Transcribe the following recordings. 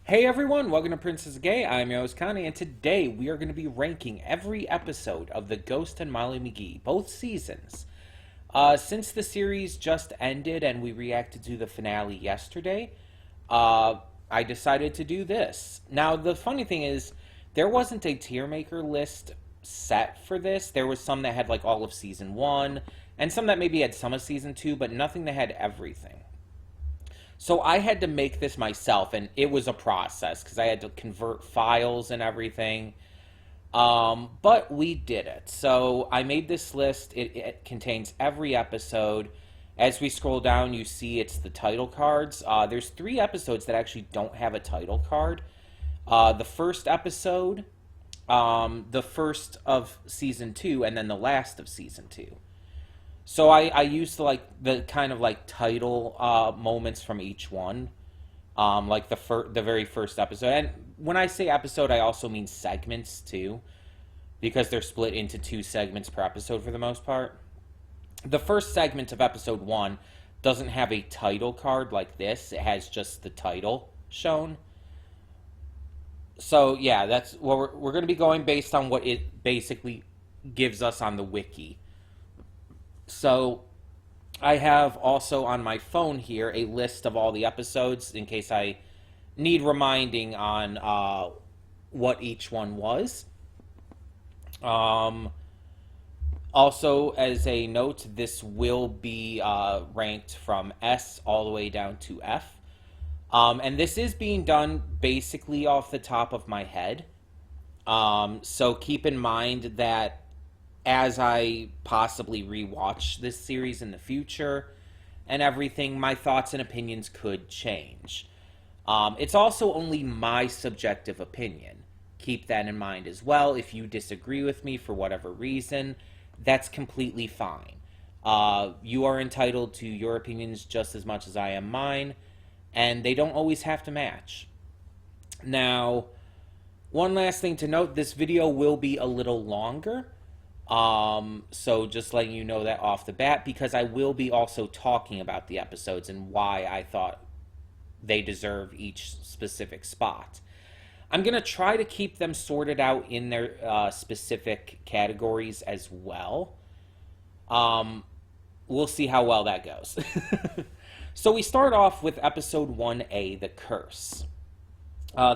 Hey everyone, welcome to Princess Gay. I'm your host Connie, and today we are going to be ranking every episode of the Ghost and Molly McGee, both seasons. Since the series just ended and we reacted to the finale yesterday, I decided to do this. Now, the funny thing is, there wasn't a tier maker list set for this. There was some that had like all of season one, and some that maybe had some of season two, but nothing that had everything. So I had to make this myself, and it was a process because I had to convert files and everything. But we did it. So I made this list. It contains every episode. As we scroll down, you see it's the title cards. There's 3 episodes that actually don't have a title card. The first episode, the first of season 2, and then the last of season 2. So I used the kind of like title moments from each one, like the very first episode. And when I say episode, I also mean segments too, because they're split into 2 segments per episode for the most part. The first segment of episode 1 doesn't have a title card like this. It has just the title shown. So yeah, that's what we're going to be going based on what it basically gives us on the wiki. So I have also on my phone here a list of all the episodes in case I need reminding on what each one was. Also, as a note, this will be ranked from S all the way down to F. And this is being done basically off the top of my head. So keep in mind that as I possibly rewatch this series in the future and everything, my thoughts and opinions could change. It's also only my subjective opinion. Keep that in mind as well. If you disagree with me for whatever reason, that's completely fine. You are entitled to your opinions just as much as I am mine, and they don't always have to match. Now, one last thing to note, this video will be a little longer. So just letting you know that off the bat, because I will be also talking about the episodes and why I thought they deserve each specific spot. I'm going to try to keep them sorted out in their specific categories as well. We'll see how well that goes. So we start off with episode 1A, The Curse.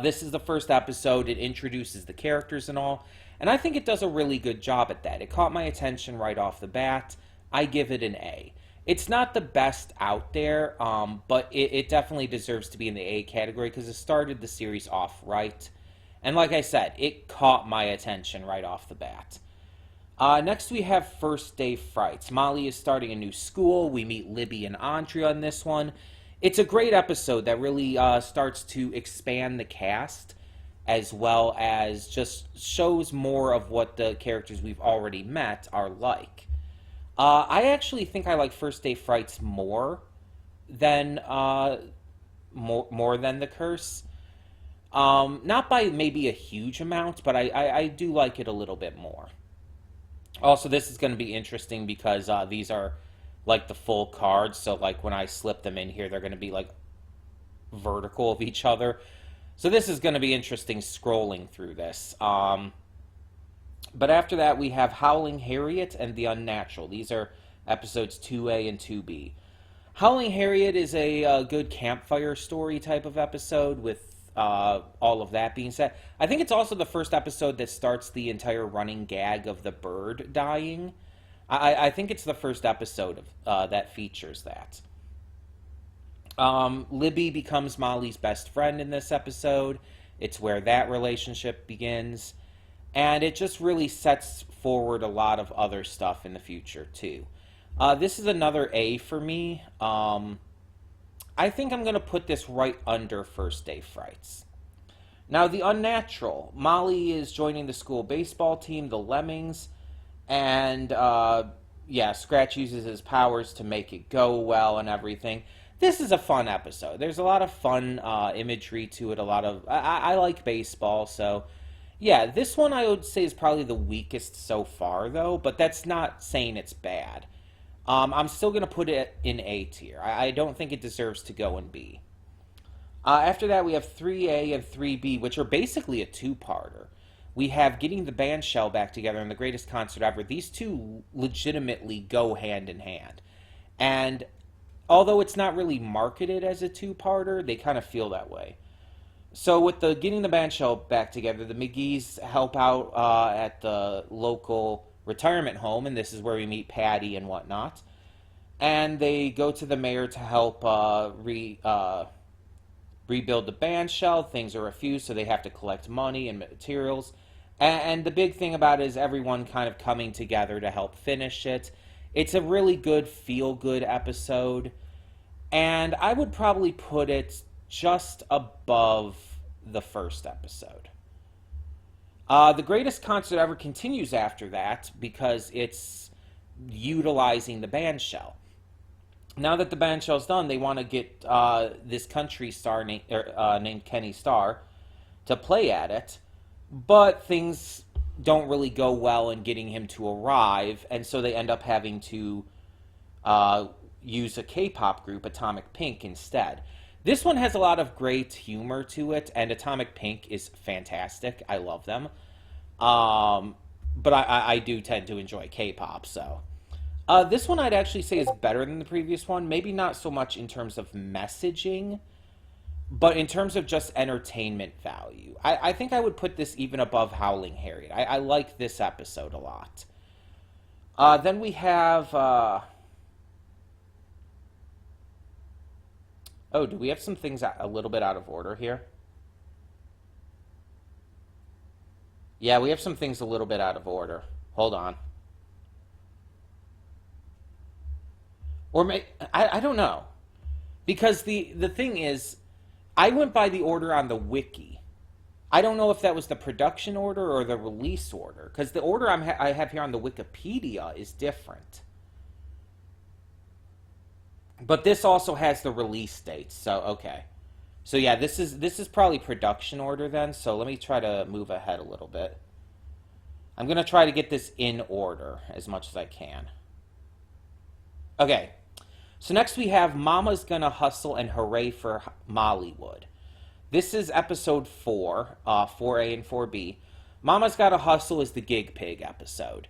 This is the first episode. It introduces the characters and all. And I think it does a really good job at that. It caught my attention right off the bat. I give it an A. It's not the best out there, but it definitely deserves to be in the A category because it started the series off right. And like I said, it caught my attention right off the bat. Next we have First Day Frights. Molly is starting a new school. We meet Libby and Andrea in this one. It's a great episode that really starts to expand the cast, as well as just shows more of what the characters we've already met are like. I actually think I like First Day Frights more than more than The Curse. Not by maybe a huge amount, but I do like it a little bit more. Also, this is going to be interesting because these are like the full cards, so like when I slip them in here, they're going to be like vertical of each other. So this is going to be interesting scrolling through this. But after that, we have Howling Harriet and the Unnatural. These are episodes 2A and 2B. Howling Harriet is a good campfire story type of episode with all of that being said. I think it's also the first episode that starts the entire running gag of the bird dying. I think it's the first episode of, that features that. Libby becomes Molly's best friend in this episode. It's where that relationship begins. And it just really sets forward a lot of other stuff in the future, too. This is another A for me. I think I'm going to put this right under First Day Frights. Now, The Unnatural. Molly is joining the school baseball team, the Lemmings. And, Scratch uses his powers to make it go well and everything. This is a fun episode. There's a lot of fun imagery to it. I like baseball, so yeah, this one I would say is probably the weakest so far, though. But that's not saying it's bad. I'm still gonna put it in A tier. I don't think it deserves to go in B. After that, we have 3A and 3B, which are basically a two-parter. We have Getting the Band Shell Back Together and The Greatest Concert Ever. These two legitimately go hand in hand. And although it's not really marketed as a two-parter, they kind of feel that way. So with the Getting the Band Shell Back Together, the McGees help out at the local retirement home, and this is where we meet Patty and whatnot. And they go to the mayor to help rebuild the band shell. Things are refused, so they have to collect money and materials. And the big thing about it is everyone kind of coming together to help finish it. It's a really good, feel-good episode. And I would probably put it just above the first episode. The Greatest Concert Ever continues after that because it's utilizing the band shell. Now that the band shell's done, they want to get this country star named Kenny Starr to play at it, but things don't really go well in getting him to arrive, and so they end up having to use a K-pop group, Atomic Pink, instead. This one has a lot of great humor to it, and Atomic Pink is fantastic. I love them. But I do tend to enjoy K-pop, so. This one I'd actually say is better than the previous one. Maybe not so much in terms of messaging, but in terms of just entertainment value. I think I would put this even above Howling Harriet. I like this episode a lot. Then we have... Oh, do we have some things a little bit out of order here? Yeah, we have some things a little bit out of order. Hold on. Or I don't know. Because the thing is, I went by the order on the wiki. I don't know if that was the production order or the release order. Because the order I have here on the Wikipedia is different. But this also has the release dates, so okay. So yeah, this is probably production order then, so let me try to move ahead a little bit. I'm going to try to get this in order as much as I can. Okay, so next we have Mama's Gonna Hustle and Hooray for Mollywood. This is episode 4, 4A and 4B. Mama's Gotta Hustle is the Gig Pig episode,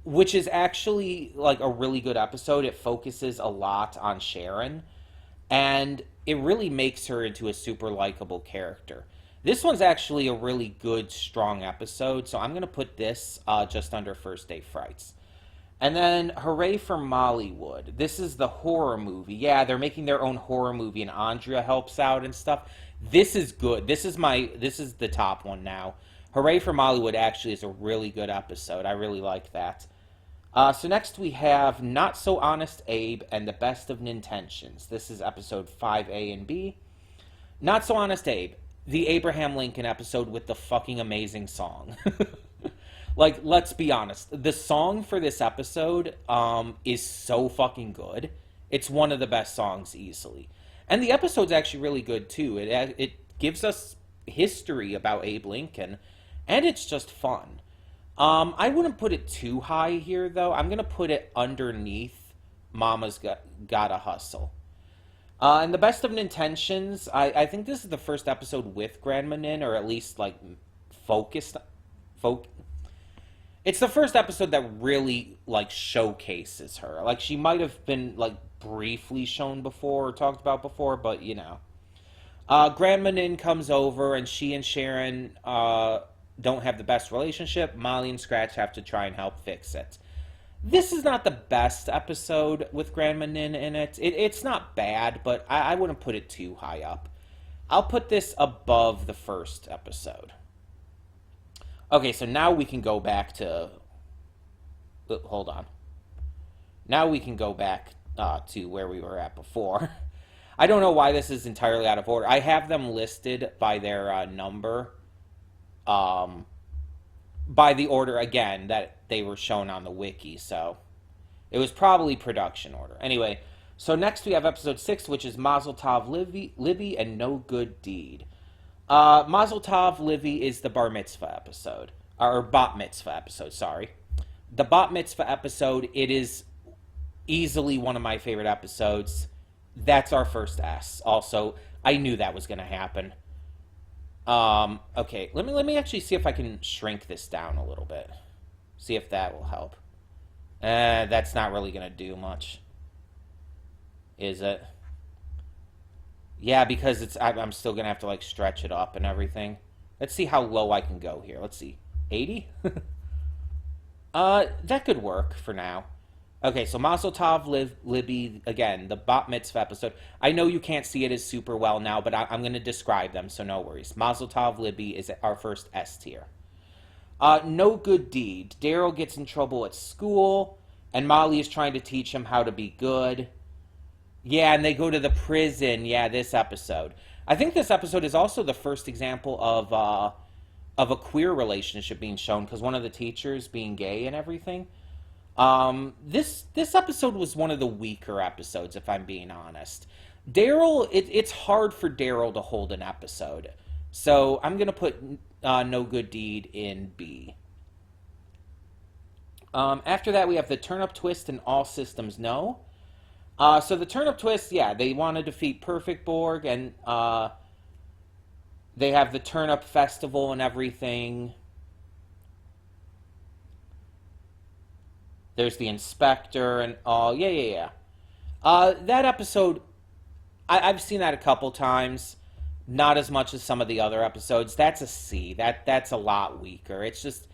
which is actually like a really good episode. It focuses a lot on Sharon, and it really makes her into a super likable character. This one's actually a really good, strong episode, so I'm going to put this just under First Day Frights. And then Hooray for Mollywood. This is the horror movie. Yeah, they're making their own horror movie, and Andrea helps out and stuff. This is good. This is the top one now. Hooray for Mollywood actually is a really good episode. I really like that. So next we have Not So Honest Abe and the Best of Nintentions. This is episode 5A and B. Not So Honest Abe, the Abraham Lincoln episode with the fucking amazing song. Like, let's be honest. The song for this episode is so fucking good. It's one of the best songs easily. And the episode's actually really good too. It gives us history about Abe Lincoln, and it's just fun. I wouldn't put it too high here, though. I'm going to put it underneath Mama's Gotta Hustle. And the Best of Nintentions, I think this is the first episode with Grandma Nin, or at least, like, focused. It's the first episode that really, like, showcases her. Like, she might have been, like, briefly shown before or talked about before, but, you know. Grandma Nin comes over, and she and Sharon... don't have the best relationship. Molly and Scratch have to try and help fix it. This is not the best episode with Grandma Nin in it. It's not bad, but I wouldn't put it too high up. I'll put this above the first episode. Okay, so now we can go back to... Hold on. Now we can go back to where we were at before. I don't know why this is entirely out of order. I have them listed by their number. By the order, again, that they were shown on the wiki, so it was probably production order. Anyway, so next we have episode 6, which is Mazel Tov Libby and No Good Deed. Mazel Tov Livy is the bar mitzvah episode, or bat mitzvah episode, sorry. The bat mitzvah episode, it is easily one of my favorite episodes. That's our first S. Also, I knew that was going to happen. Okay, let me actually see if I can shrink this down a little bit. See if that will help. That's not really going to do much. Is it? Yeah, because I'm still going to have to like stretch it up and everything. Let's see how low I can go here. Let's see. 80? That could work for now. Okay, so Mazel Tov, Libby, again, the Bat Mitzvah episode. I know you can't see it as super well now, but I'm going to describe them, so no worries. Mazel Tov, Libby is our first S tier. No good deed. Daryl gets in trouble at school, and Molly is trying to teach him how to be good. Yeah, and they go to the prison. Yeah, this episode. I think this episode is also the first example of a queer relationship being shown, because one of the teachers being gay and everything. This episode was one of the weaker episodes, if I'm being honest. Daryl, it's hard for Daryl to hold an episode. So I'm going to put No Good Deed in B. After that, we have the Turnip Twist and All Systems No. So the Turnip Twist, yeah, they want to defeat Perfect Borg, and they have the Turnip Festival and everything. There's the Inspector and all. Yeah. That episode, I've seen that a couple times. Not as much as some of the other episodes. That's a C. That's a lot weaker. It's just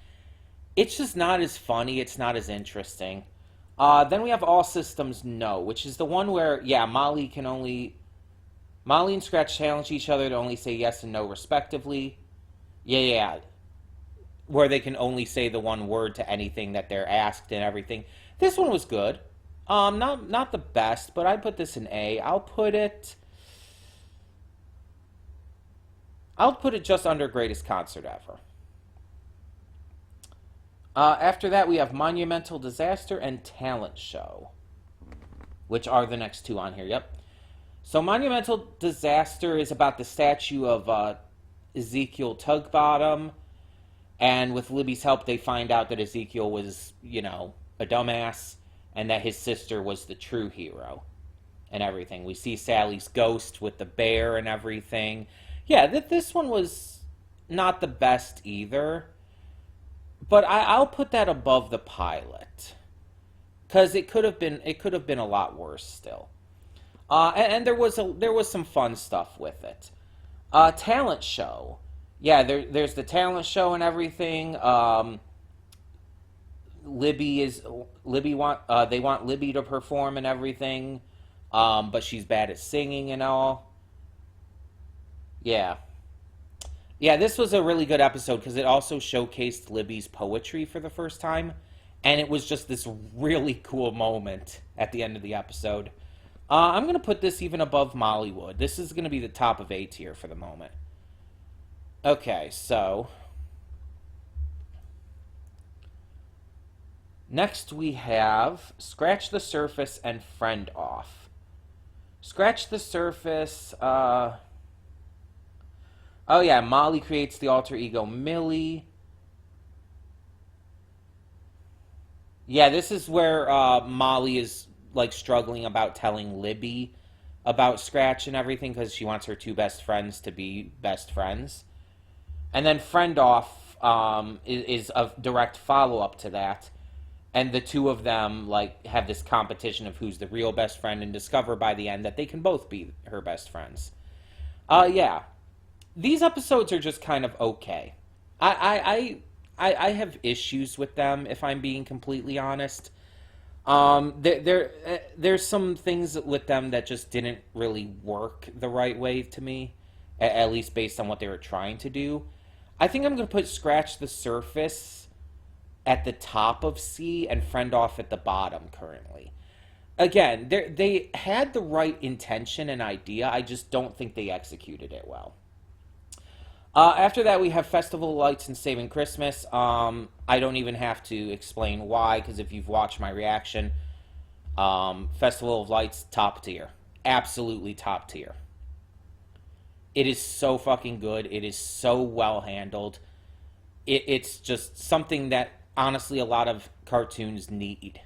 not as funny. It's not as interesting. Then we have All Systems No, which is the one where, yeah, Molly and Scratch challenge each other to only say yes and no respectively. Yeah. Where they can only say the one word to anything that they're asked and everything. This one was good. Not the best, but I'd put this in A. I'll put it just under Greatest Concert Ever. After that, we have Monumental Disaster and Talent Show, which are the next two on here. Yep. So Monumental Disaster is about the statue of Ezekiel Tugbottom. And with Libby's help, they find out that Ezekiel was, a dumbass, and that his sister was the true hero and everything. We see Sally's ghost with the bear and everything. Yeah, this one was not the best either. But I'll put that above the pilot, because it could have been a lot worse still. And there was some fun stuff with it. Talent show. Yeah, there's the talent show and everything. They want Libby to perform and everything, but she's bad at singing and all. Yeah, this was a really good episode because it also showcased Libby's poetry for the first time, and it was just this really cool moment at the end of the episode. I'm gonna put this even above Mollywood. This is gonna be the top of A tier for the moment. Okay, so next we have Scratch the Surface and Friend Off. Scratch the Surface, oh yeah, Molly creates the alter ego Millie. Yeah, this is where Molly is like struggling about telling Libby about Scratch and everything because she wants her two best friends to be best friends. And then Friend Off is a direct follow-up to that. And the two of them like have this competition of who's the real best friend and discover by the end that they can both be her best friends. Yeah. These episodes are just kind of okay. I have issues with them, if I'm being completely honest. There's some things with them that just didn't really work the right way to me, at least based on what they were trying to do. I think I'm going to put Scratch the Surface at the top of C and Friend Off at the bottom currently. Again, they had the right intention and idea. I just don't think they executed it well. After that, we have Festival of Lights and Saving Christmas. I don't even have to explain why, because if you've watched my reaction, Festival of Lights, top tier. Absolutely top tier. It is so fucking good. It is so well handled. It's just something that, honestly, a lot of cartoons need.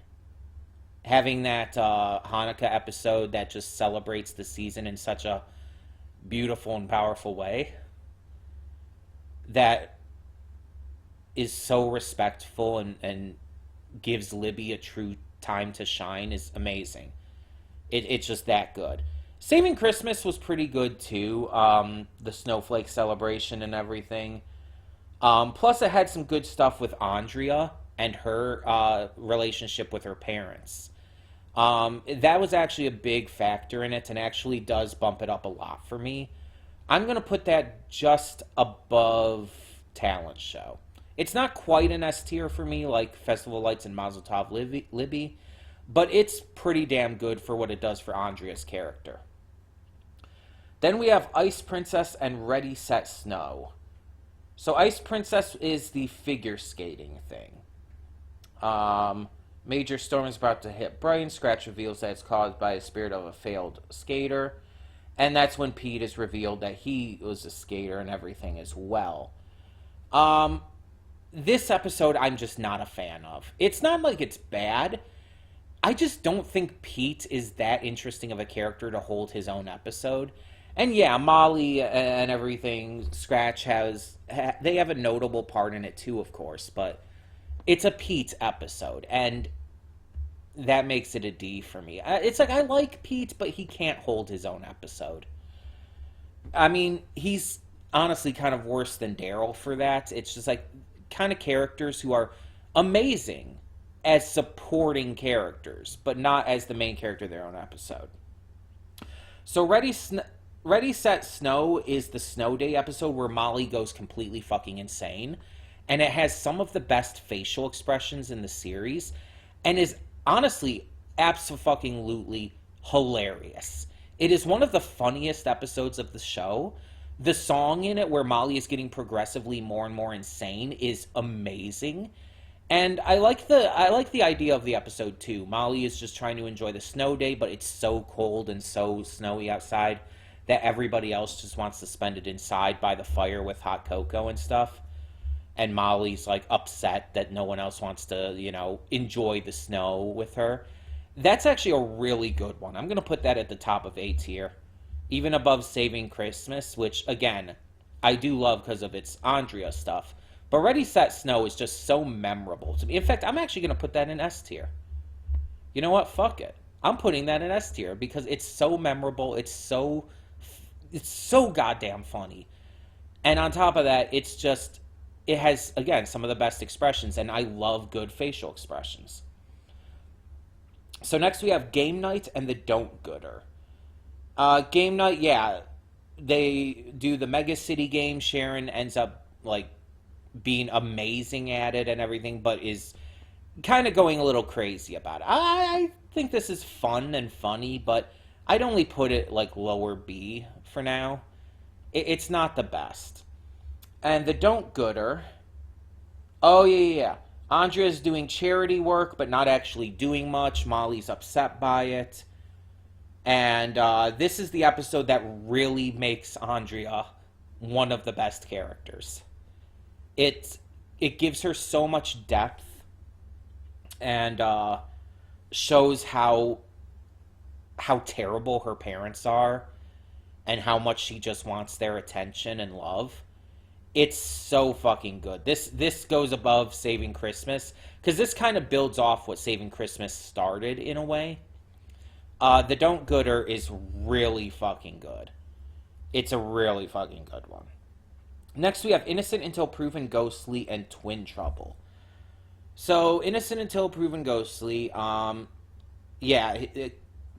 Having that Hanukkah episode that just celebrates the season in such a beautiful and powerful way that is so respectful and gives Libby a true time to shine is amazing. It's just that good. Saving Christmas was pretty good too. The snowflake celebration and everything. Plus, it had some good stuff with Andrea and her relationship with her parents. That was actually a big factor in it and actually does bump it up a lot for me. I'm going to put that just above talent show. It's not quite an S tier for me like Festival Lights and Mazel Tov Libby, but it's pretty damn good for what it does for Andrea's character. Then we have Ice Princess and Ready Set Snow. So Ice Princess is the figure skating thing. Major storm is about to hit Brian. Scratch reveals that it's caused by a spirit of a failed skater. And that's when Pete is revealed that he was a skater and everything as well. This episode I'm just not a fan of. It's not like it's bad. I just don't think Pete is that interesting of a character to hold his own episode. And yeah, Molly and everything, Scratch they have a notable part in it too, of course, but it's a Pete episode, and that makes it a D for me. It's like, I like Pete, but he can't hold his own episode. I mean, he's honestly kind of worse than Daryl for that. It's just like kind of characters who are amazing as supporting characters, but not as the main character of their own episode. So Ready, Set, Snow is the Snow Day episode where Molly goes completely fucking insane. And it has some of the best facial expressions in the series. And is honestly abso-fucking-lutely hilarious. It is one of the funniest episodes of the show. The song in it where Molly is getting progressively more and more insane is amazing. And I like the idea of the episode too. Molly is just trying to enjoy the snow day, but it's so cold and so snowy outside that everybody else just wants to spend it inside by the fire with hot cocoa and stuff. And Molly's like upset that no one else wants to, enjoy the snow with her. That's actually a really good one. I'm going to put that at the top of A tier. Even above Saving Christmas, which, again, I do love because of its Andrea stuff. But Ready, Set, Snow is just so memorable to me. In fact, I'm actually going to put that in S tier. You know what? Fuck it. I'm putting that in S tier because it's so memorable. It's so goddamn funny. And on top of that, it has, again, some of the best expressions, and I love good facial expressions. So next we have Game Night and the Don't Gooder. Game Night, yeah, they do the Mega City game. Sharon ends up, being amazing at it and everything, but is kind of going a little crazy about it. I think this is fun and funny, but I'd only put it, lower B for now. It's not the best. And the Don't Gooder, oh, yeah. Andrea's doing charity work, but not actually doing much. Molly's upset by it. And this is the episode that really makes Andrea one of the best characters. It gives her so much depth and shows how terrible her parents are and how much she just wants their attention and love. It's so fucking good. This goes above Saving Christmas because this kind of builds off what Saving Christmas started in a way. The Don't Gooder is really fucking good. It's a really fucking good one. Next we have Innocent Until Proven Ghostly and Twin Trouble. So Innocent Until Proven Ghostly,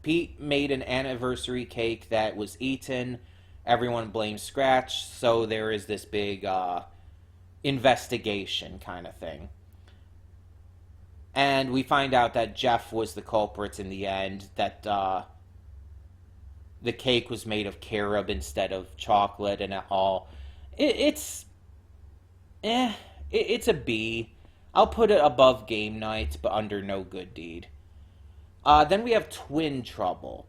Pete made an anniversary cake that was eaten. Everyone blames Scratch, so there is this big investigation kind of thing. And we find out that Jeff was the culprit in the end, that the cake was made of carob instead of chocolate and all. It's a B. I'll put it above Game Night, but under No Good Deed. Then we have Twin Trouble.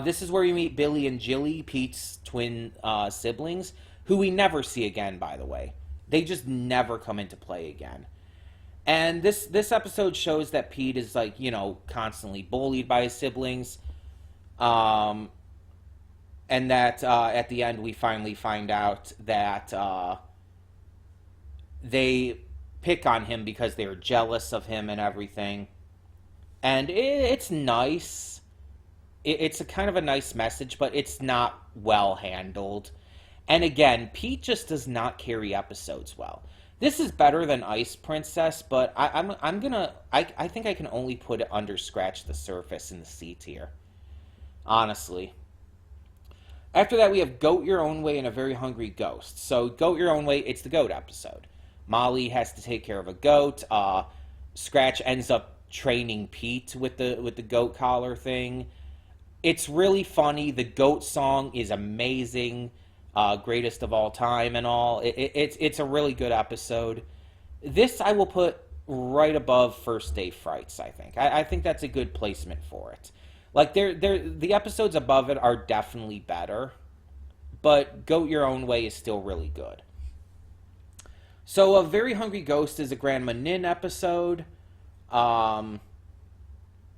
This is where you meet Billy and Jilly, Pete's twin siblings, who we never see again, by the way. They just never come into play again. And this episode shows that Pete is, constantly bullied by his siblings. and that at the end we finally find out that they pick on him because they're jealous of him and everything. And it's nice. It's a kind of a nice message, but it's not well handled. And again, Pete just does not carry episodes well. This is better than Ice Princess, but I think I can only put it under Scratch the Surface in the C tier. Honestly. After that, we have Goat Your Own Way and A Very Hungry Ghost. So, Goat Your Own Way, it's the goat episode. Molly has to take care of a goat. Scratch ends up training Pete with the goat collar thing. It's really funny. The goat song is amazing. Greatest of all time and all. It's a really good episode. This I will put right above First Day Frights, I think. I think that's a good placement for it. Like, the episodes above it are definitely better, but Goat Your Own Way is still really good. So, A Very Hungry Ghost is a Grandma Nin episode.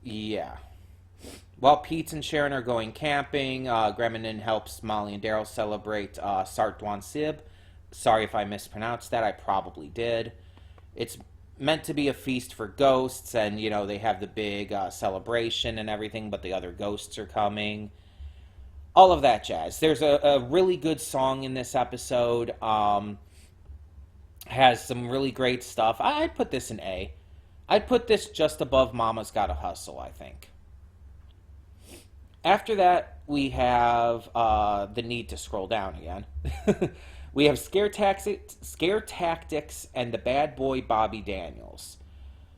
Yeah. While Pete and Sharon are going camping, Grandma Nin helps Molly and Daryl celebrate Sart Dwan Sib. Sorry if I mispronounced that. I probably did. It's meant to be a feast for ghosts, and, you know, they have the big celebration and everything, but the other ghosts are coming. All of that jazz. There's a really good song in this episode. Has some really great stuff. I'd put this in A. I'd put this just above Mama's Gotta Hustle, I think. After that, we have the need to scroll down again. We have Scare Tactics and the Bad Boy Bobby Daniels.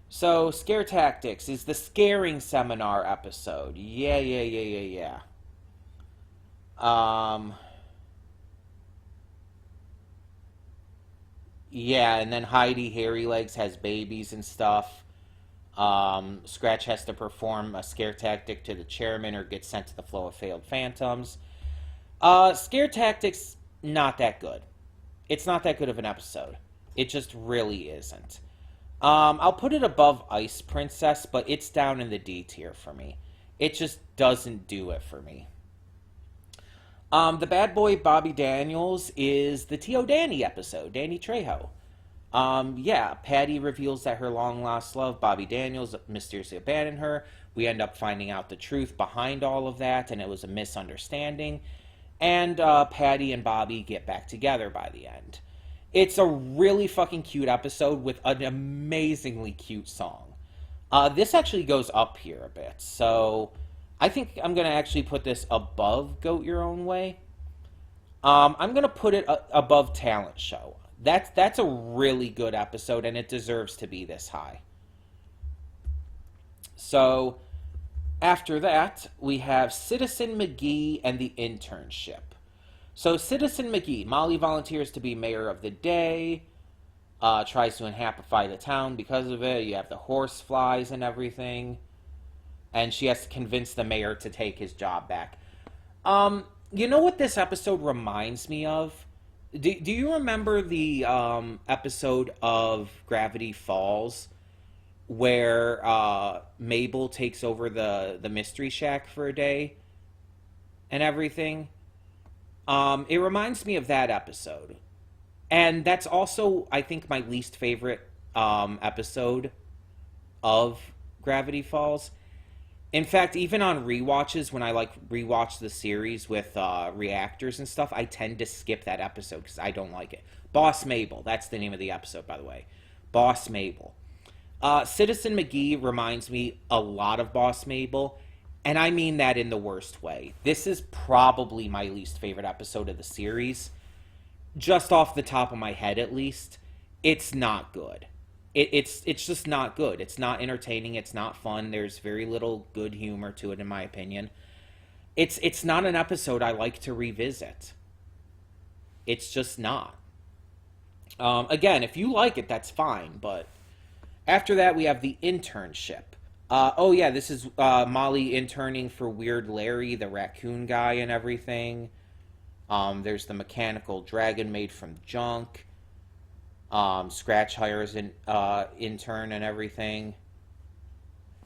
So, Scare Tactics is the scaring seminar episode. Yeah. Yeah, and then Heidi Hairy Legs has babies and stuff. Scratch has to perform a scare tactic to the chairman or get sent to the flow of failed phantoms. Scare Tactics, not that good. It's not that good of an episode. It just really isn't. I'll put it above Ice Princess, but it's down in the D tier for me. It just doesn't do it for me. The Bad Boy Bobby Daniels is the Tio Danny episode, Danny Trejo. Yeah, Patty reveals that her long-lost love, Bobby Daniels, mysteriously abandoned her. We end up finding out the truth behind all of that, and it was a misunderstanding. And Patty and Bobby get back together by the end. It's a really fucking cute episode with an amazingly cute song. This actually goes up here a bit, so I think I'm going to actually put this above Goat Your Own Way. I'm going to put it above Talent Show. That's a really good episode, and it deserves to be this high. So, after that, we have Citizen McGee and the Internship. So, Citizen McGee, Molly volunteers to be mayor of the day, tries to unhappify the town because of it. You have the horse flies and everything, and she has to convince the mayor to take his job back. You know what this episode reminds me of? Do you remember the episode of Gravity Falls where Mabel takes over the Mystery Shack for a day and everything? It reminds me of that episode. And that's also, I think, my least favorite episode of Gravity Falls. In fact, even on rewatches, when I rewatch the series with reactors and stuff, I tend to skip that episode because I don't like it. Boss Mabel, that's the name of the episode, by the way. Boss Mabel. Citizen McGee reminds me a lot of Boss Mabel, and I mean that in the worst way. This is probably my least favorite episode of the series. Just off the top of my head, at least. It's not good. It's just not good. It's not entertaining. It's not fun. There's very little good humor to it, in my opinion. It's not an episode I like to revisit. It's just not. Again, if you like it, that's fine. But after that, we have the Internship. Oh yeah, this is Molly interning for Weird Larry, the raccoon guy, and everything. There's the mechanical dragon made from junk. Scratch hires an intern and everything.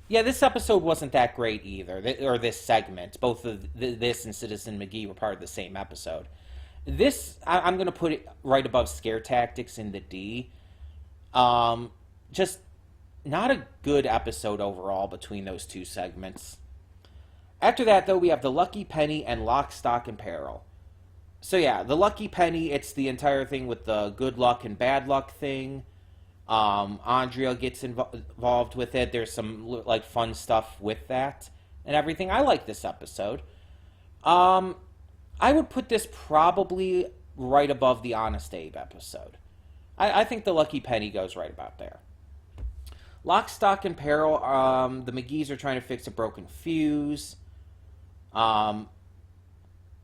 Yeah, this episode wasn't that great either, or this segment. Both of this and Citizen McGee were part of the same episode. I'm going to put it right above Scare Tactics in the D. Just not a good episode overall between those two segments. After that, though, we have the Lucky Penny and Lock, Stock, and Barrel. So yeah, the Lucky Penny, it's the entire thing with the good luck and bad luck thing. Andrea gets involved with it. There's some like fun stuff with that and everything. I like this episode. I would put this probably right above the Honest Abe episode. I think the Lucky Penny goes right about there. Lock, Stock, and Barrel. The McGees are trying to fix a broken fuse.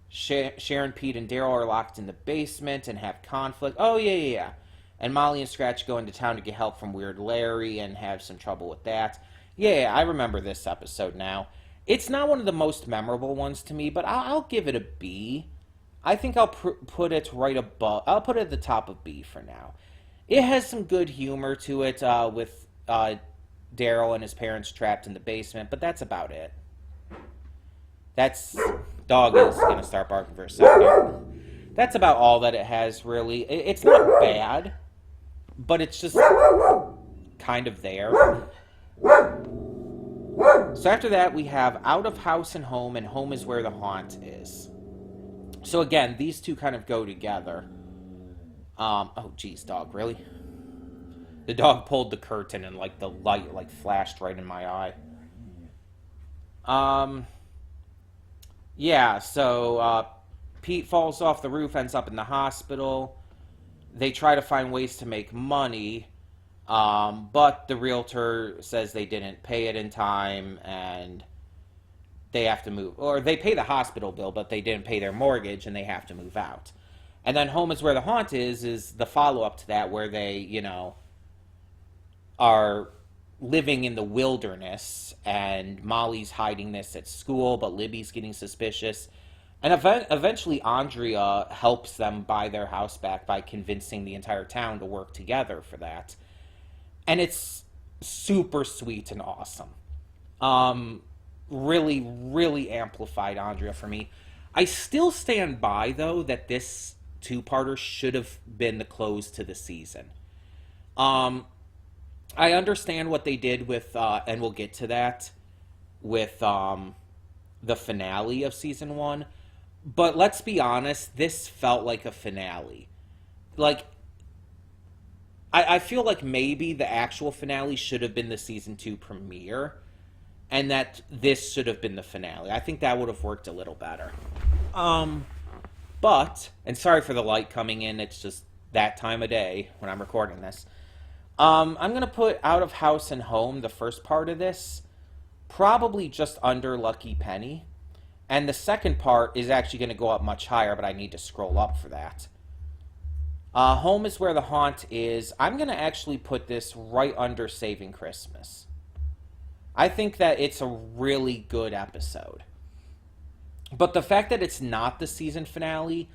Sharon, Pete, and Daryl are locked in the basement and have conflict. Oh, yeah. And Molly and Scratch go into town to get help from Weird Larry and have some trouble with that. Yeah, I remember this episode now. It's not one of the most memorable ones to me, but I'll give it a B. I think I'll put it right above. I'll put it at the top of B for now. It has some good humor to it with Daryl and his parents trapped in the basement, but that's about it. Dog is going to start barking for a second. That's about all that it has, really. It's not bad, but it's just kind of there. So after that, we have Out of House and Home is Where the Haunt Is. So again, these two kind of go together. Oh, geez, dog, really? The dog pulled the curtain and, like, the light, like, flashed right in my eye. Yeah, so, Pete falls off the roof, ends up in the hospital. They try to find ways to make money, but the realtor says they didn't pay it in time, and they have to move. Or they pay the hospital bill, but they didn't pay their mortgage, and they have to move out. And then Home is Where the Haunt is the follow-up to that, where they, are living in the wilderness, and Molly's hiding this at school, but Libby's getting suspicious. And eventually Andrea helps them buy their house back by convincing the entire town to work together for that. And it's super sweet and awesome. Really, really amplified Andrea for me. I still stand by, though, that this two-parter should have been the close to the season. I understand what they did with, and we'll get to that, with the finale of season 1. But let's be honest, this felt like a finale. Like, I feel like maybe the actual finale should have been the season 2 premiere, and that this should have been the finale. I think that would have worked a little better. But, and sorry for the light coming in, it's just that time of day when I'm recording this. I'm going to put Out of House and Home, the first part of this, probably just under Lucky Penny. And the second part is actually going to go up much higher, but I need to scroll up for that. Home is Where the Haunt Is. I'm going to actually put this right under Saving Christmas. I think that it's a really good episode. But the fact that it's not the season finale,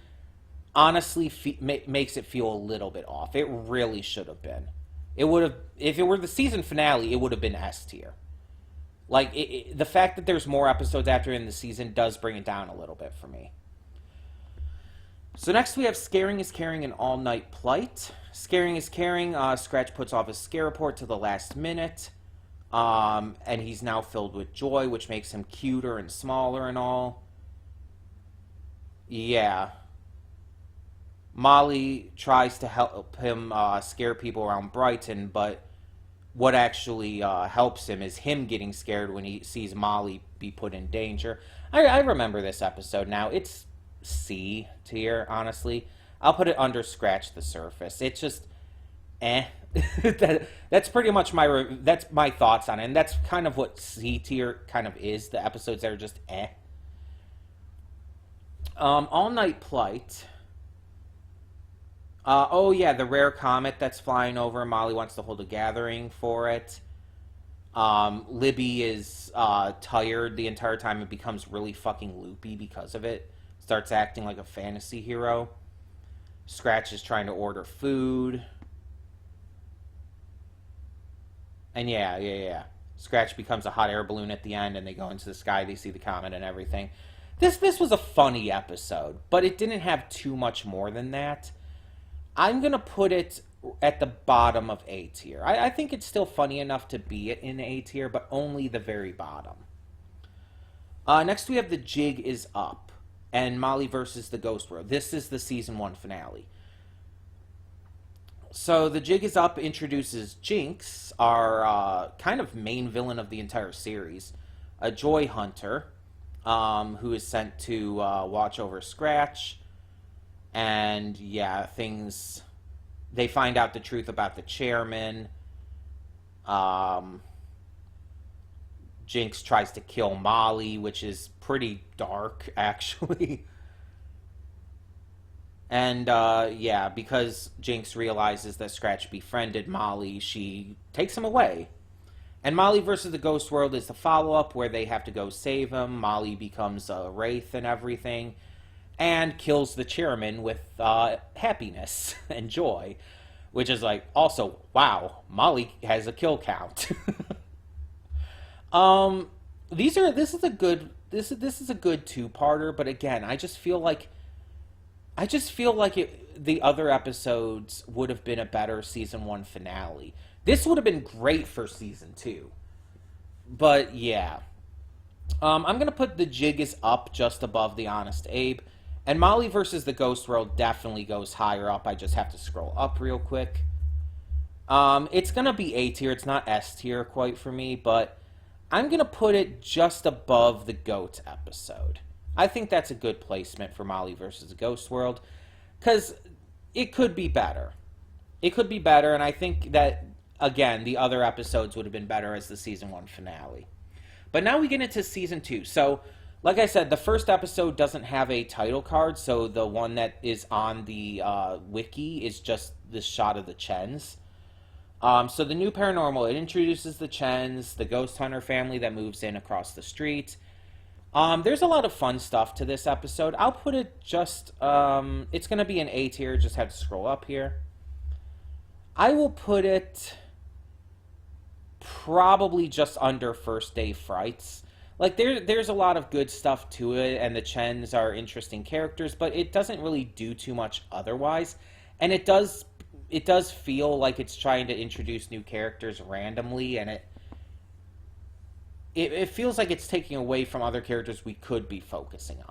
honestly, makes it feel a little bit off. It really should have been. It would have, if it were the season finale, it would have been S tier. Like, the fact that there's more episodes after in the season does bring it down a little bit for me. So next we have Scaring is Caring and All Night Plight. Scaring is Caring, Scratch puts off his scare report to the last minute. And he's now filled with joy, which makes him cuter and smaller and all. Yeah. Molly tries to help him scare people around Brighton, but what actually helps him is him getting scared when he sees Molly be put in danger. I remember this episode now. It's C tier, honestly. I'll put it under Scratch the Surface. It's just, that's pretty much that's my thoughts on it, and that's kind of what C tier kind of is. The episodes that are just All Night Plight. Oh yeah, the rare comet that's flying over. Molly wants to hold a gathering for it. Libby is tired the entire time and becomes really fucking loopy because of it. Starts acting like a fantasy hero. Scratch is trying to order food. And yeah. Scratch becomes a hot air balloon at the end, and they go into the sky. They see the comet and everything. This was a funny episode, but it didn't have too much more than that. I'm gonna put it at the bottom of A tier. I think it's still funny enough to be in A tier, but only the very bottom. Next we have The Jig is Up and Molly versus the Ghost World. This is the season 1 finale. So The Jig is Up introduces Jinx, our kind of main villain of the entire series, a joy hunter who is sent to watch over Scratch. And yeah, things... They find out the truth about the chairman. Jinx tries to kill Molly, which is pretty dark, actually. And, yeah, because Jinx realizes that Scratch befriended Molly, she takes him away. And Molly versus the Ghost World is the follow-up where they have to go save him. Molly becomes a wraith and everything, and kills the chairman with happiness and joy, which is like, also, wow, Molly has a kill count. This is a good two-parter, but again, I just feel like the other episodes would have been a better season 1 finale. This would have been great for season 2. But yeah. I'm going to put The Jig is Up just above The Honest Abe. And Molly versus the Ghost World definitely goes higher up. I just have to scroll up real quick. It's going to be A tier. It's not S tier quite for me, but I'm going to put it just above the GOAT episode. I think that's a good placement for Molly versus the Ghost World, because it could be better. It could be better, and I think that, again, the other episodes would have been better as the season 1 finale. But now we get into season 2. So, like I said, the first episode doesn't have a title card, so the one that is on the wiki is just this shot of the Chens. So the new paranormal, it introduces the Chens, the ghost hunter family that moves in across the street. There's a lot of fun stuff to this episode. I'll put it just, it's going to be an A tier, just have to scroll up here. I will put it probably just under First Day Frights. Like, there's a lot of good stuff to it, and the Chens are interesting characters, but it doesn't really do too much otherwise. And it does feel like it's trying to introduce new characters randomly, and it feels like it's taking away from other characters we could be focusing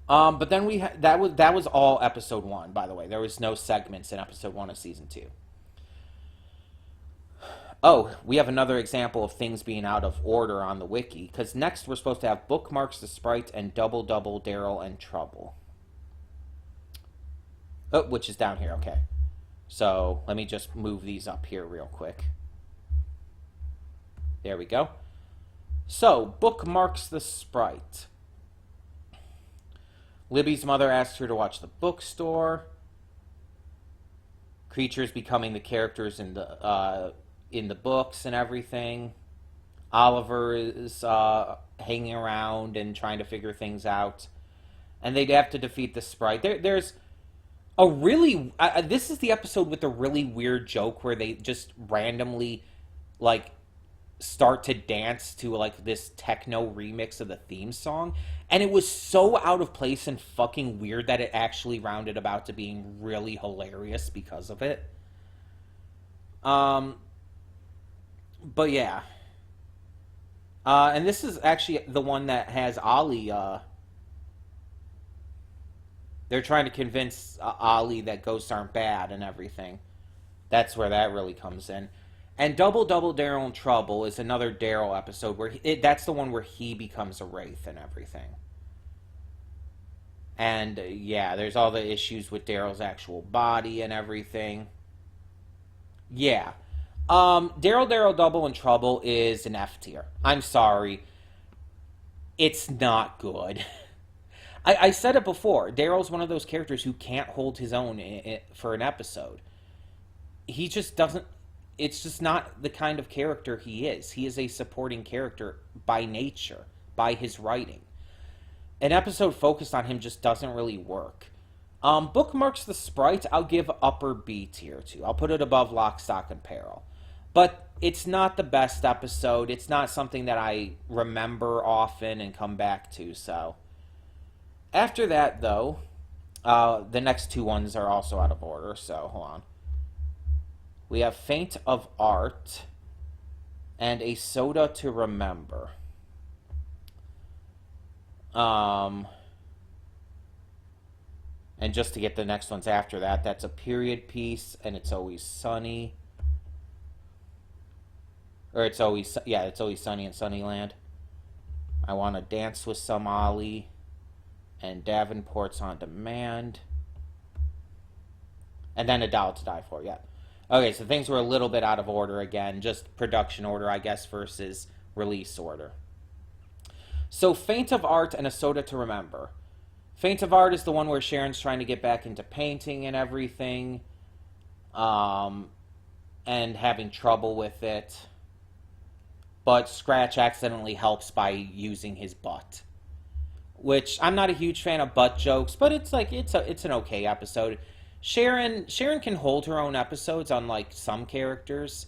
on. But then that was all episode 1, by the way. There was no segments in episode 1 of season 2. Oh, we have another example of things being out of order on the wiki, because next we're supposed to have Bookmarks the Sprite and Double Double Daryl and Trouble. Oh, which is down here, okay. So, let me just move these up here real quick. There we go. So, Bookmarks the Sprite. Libby's mother asks her to watch the bookstore. Creatures becoming the characters in the books and everything. Oliver is hanging around and trying to figure things out. And they'd have to defeat the Sprite. There's a really... this is the episode with a really weird joke where they just randomly, like, start to dance to, like, this techno remix of the theme song. And it was so out of place and fucking weird that it actually rounded about to being really hilarious because of it. But yeah. And this is actually the one that has Ollie, they're trying to convince Ollie that ghosts aren't bad and everything. That's where that really comes in. And Double Double Daryl in Trouble is another Daryl episode where that's the one where he becomes a wraith and everything. And yeah, there's all the issues with Daryl's actual body and everything. Yeah. Daryl Double in Trouble is an F tier. I'm sorry. It's not good. I said it before. Daryl's one of those characters who can't hold his own for an episode. He just doesn't... It's just not the kind of character he is. He is a supporting character by nature, by his writing. An episode focused on him just doesn't really work. Bookmarks the Sprite, I'll give upper B tier to. I'll put it above Lock, Stock, and Barrel. But it's not the best episode. It's not something that I remember often and come back to. So after that, though, the next two ones are also out of order. So hold on. We have Faint of Art and A Soda to Remember. And just to get the next ones after that, that's a period piece, and It's Always Sunny. Or It's Always Sunny in Sunnyland. I Want to Dance with Somali, and Davenport's On Demand. And then A Doll to Die For, yeah. Okay, so things were a little bit out of order again, just production order, I guess, versus release order. So Faint of Art and A Soda to Remember. Faint of Art is the one where Sharon's trying to get back into painting and everything, and having trouble with it. But Scratch accidentally helps by using his butt. Which, I'm not a huge fan of butt jokes, but it's an okay episode. Sharon can hold her own episodes, unlike some characters.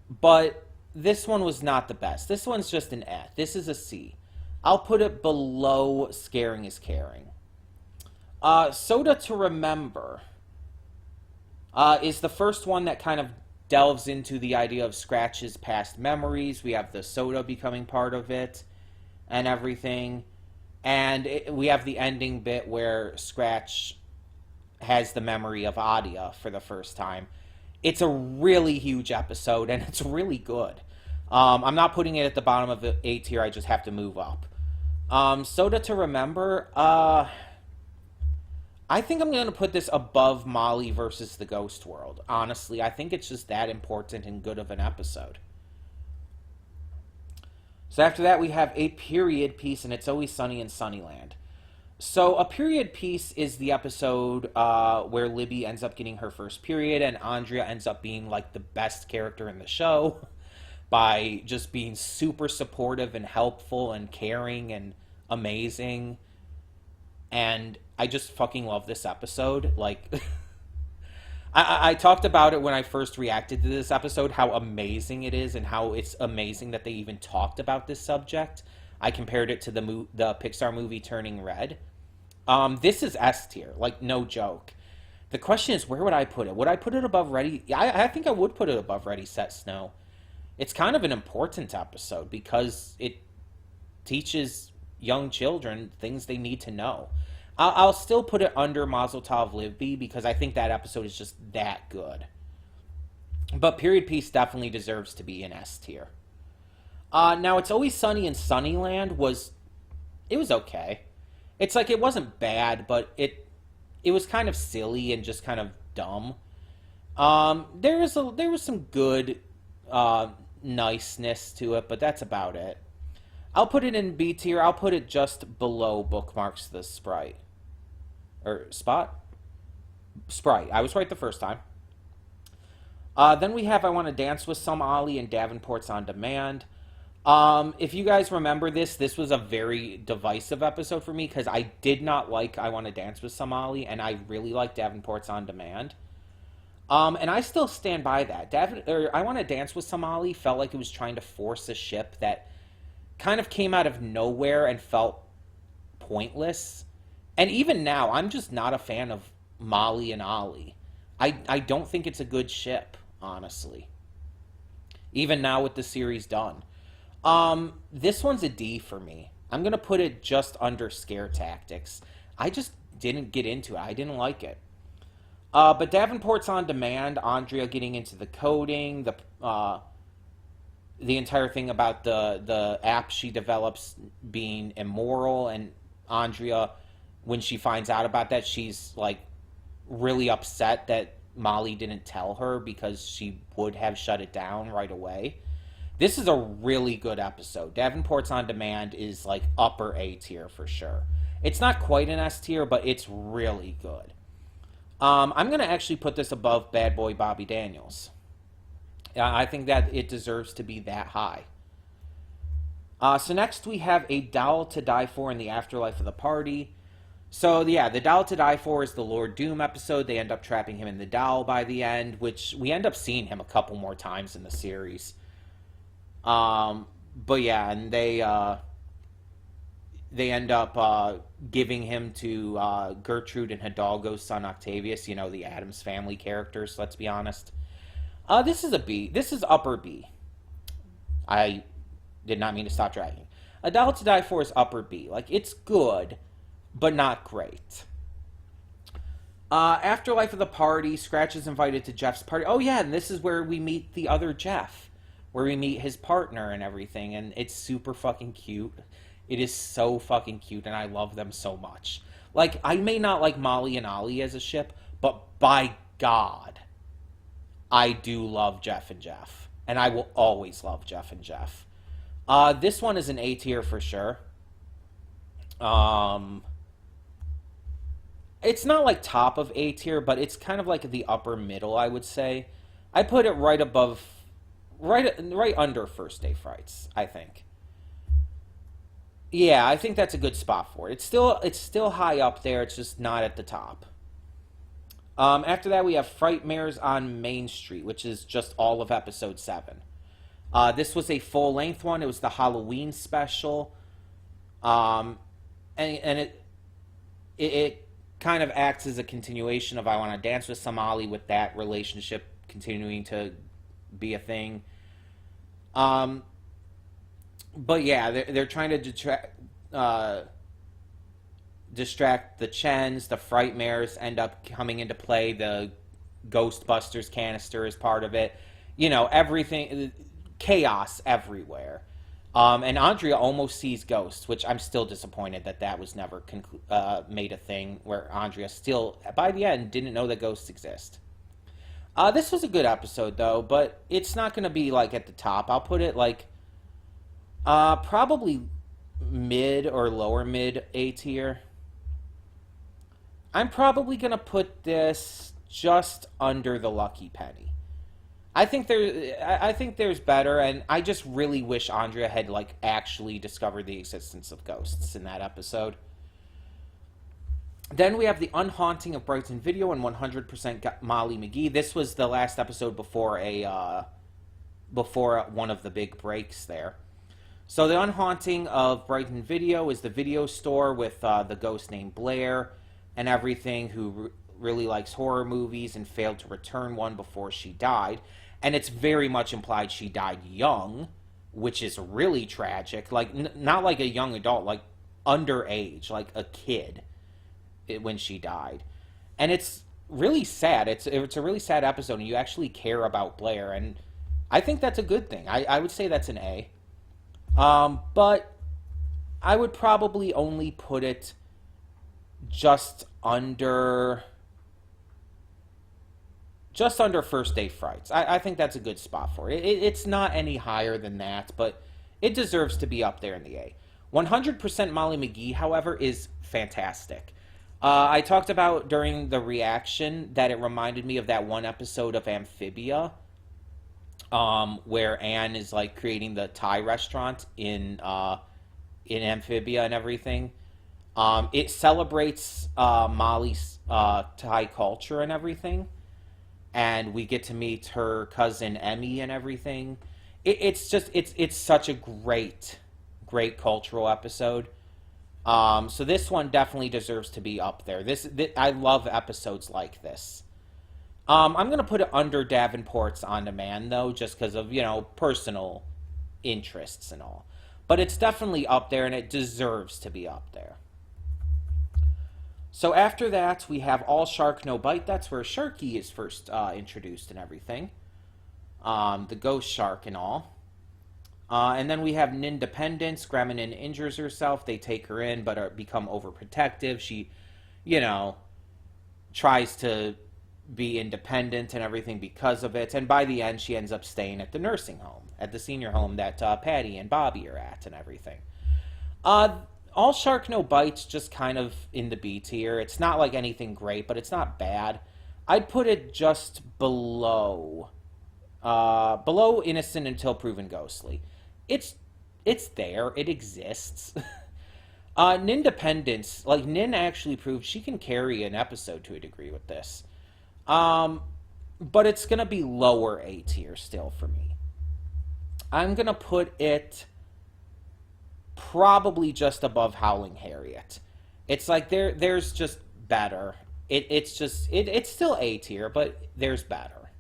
But this one was not the best. This one's just an F. This is a C. I'll put it below Scaring is Caring. Soda to Remember is the first one that kind of delves into the idea of Scratch's past memories. We have the soda becoming part of it and everything. And we have the ending bit where Scratch has the memory of Adia for the first time. It's a really huge episode, and it's really good. I'm not putting it at the bottom of the A tier. I just have to move up. Soda to Remember, I think I'm going to put this above Molly versus the Ghost World. Honestly, I think it's just that important and good of an episode. So after that, we have a period piece, and It's Always Sunny in Sunnyland. So a period piece is the episode where Libby ends up getting her first period, and Andrea ends up being like the best character in the show by just being super supportive and helpful and caring and amazing. And I just fucking love this episode. Like, I talked about it when I first reacted to this episode, how amazing it is and how it's amazing that they even talked about this subject. I compared it to the Pixar movie Turning Red. This is S tier, like, no joke. The question is, where would I put it? Would I put it above Ready? I think I would put it above Ready, Set, Snow. It's kind of an important episode because it teaches young children things they need to know. I'll still put it under Mazel Tov Libby because I think that episode is just that good. But Period Piece definitely deserves to be in S tier. Now, It's Always Sunny in Sunnyland was okay. It's like, it wasn't bad, but it was kind of silly and just kind of dumb. There was some good niceness to it, but that's about it. I'll put it in B tier. I'll put it just below Bookmarks the Sprite. Or Spot? Sprite. I was right the first time. Then we have I Want to Dance with Some Ollie and Davenport's On Demand. If you guys remember this was a very divisive episode for me because I did not like I Want to Dance with Some Ollie, and I really like Davenport's On Demand. And I still stand by that. I Want to Dance with Some Ollie felt like it was trying to force a ship that kind of came out of nowhere and felt pointless. And even now, I'm just not a fan of Molly and Ollie. I don't think it's a good ship, honestly. Even now with the series done. This one's a D for me. I'm going to put it just under Scare Tactics. I just didn't get into it. I didn't like it. But Davenport's On Demand, Andrea getting into the coding, the entire thing about the app she develops being immoral, and Andrea, when she finds out about that, she's like really upset that Molly didn't tell her because she would have shut it down right away. This is a really good episode. Davenport's On Demand is like upper A tier for sure. It's not quite an S tier, but it's really good. I'm going to actually put this above Bad Boy Bobby Daniels. I think that it deserves to be that high. So next we have A Doll to Die For in the Afterlife of the Party. So yeah, the doll to die for is the Lord Doom episode. They end up trapping him in the doll by the end, which we end up seeing him a couple more times in the series. But yeah, and they end up giving him to Gertrude and Hidalgo's son Octavius. You know, the Addams Family characters. Let's be honest. This is a B. This is upper B. I did not mean to stop dragging. A Doll to Die For is upper B. Like, it's good, but not great. Afterlife of the Party, Scratch is invited to Jeff's party. Oh, yeah, and this is where we meet the other Jeff, where we meet his partner and everything, and it's super fucking cute. It is so fucking cute, and I love them so much. Like, I may not like Molly and Ollie as a ship, but by God, I do love Jeff and Jeff. And I will always love Jeff and Jeff. This one is an A tier for sure. It's not like top of A tier, but it's kind of like the upper middle, I would say. I put it right above, right under First Day Frights, I think. Yeah, I think that's a good spot for it. It's still high up there. It's just not at the top. After that, we have Frightmares on Main Street, which is just all of episode 7. This was a full-length one. It was the Halloween special. And it kind of acts as a continuation of I Want to Dance with Somali, with that relationship continuing to be a thing. But yeah, they're trying to distract the Chens. The Frightmares end up coming into play. The Ghostbusters canister is part of it. You know, everything, chaos everywhere. And Andrea almost sees ghosts, which I'm still disappointed that was never made a thing, where Andrea still, by the end, didn't know that ghosts exist. This was a good episode, though, but it's not going to be, like, at the top. I'll put it, like, probably mid or lower mid A tier. I'm probably going to put this just under the Lucky Penny. I think there's better, and I just really wish Andrea had like actually discovered the existence of ghosts in that episode. Then we have The Unhaunting of Brighton Video and 100% Molly McGee. This was the last episode before one of the big breaks there. So The Unhaunting of Brighton Video is the video store with the ghost named Blair and everything, who really likes horror movies and failed to return one before she died. And it's very much implied she died young, which is really tragic. Like, not like a young adult, like underage, like a kid, when she died. And it's really sad. It's a really sad episode, and you actually care about Blair. And I think that's a good thing. I would say that's an A. But I would probably only put it just under First Day Frights. I think that's a good spot for it. It's not any higher than that, but it deserves to be up there in the A. 100% Molly McGee, however, is fantastic. I talked about during the reaction that it reminded me of that one episode of Amphibia, where Anne is like creating the Thai restaurant in Amphibia and everything. It celebrates Molly's Thai culture and everything. And we get to meet her cousin Emmy and everything. It's such a great cultural episode. So this one definitely deserves to be up there. I love episodes like this. I'm gonna put it under Davenport's On Demand though, just because of personal interests and all. But it's definitely up there, and it deserves to be up there. So after that, we have All Shark, No Bite. That's where Sharky is first introduced and everything. The ghost shark and all. And then we have Nindependence. Gremlin injures herself. They take her in, but become overprotective. She, tries to be independent and everything because of it. And by the end, she ends up staying at the nursing home, at the senior home that Patty and Bobby are at and everything. All Shark, No Bites, just kind of in the B tier. It's not like anything great, but it's not bad. I'd put it just below Innocent Until Proven Ghostly. It's there. It exists. Nindependence, like Nin actually proved she can carry an episode to a degree with this. Um, but it's gonna be lower A tier still for me. I'm gonna put it probably just above Howling Harriet. It's like there's just better. It's still A tier, but there's better.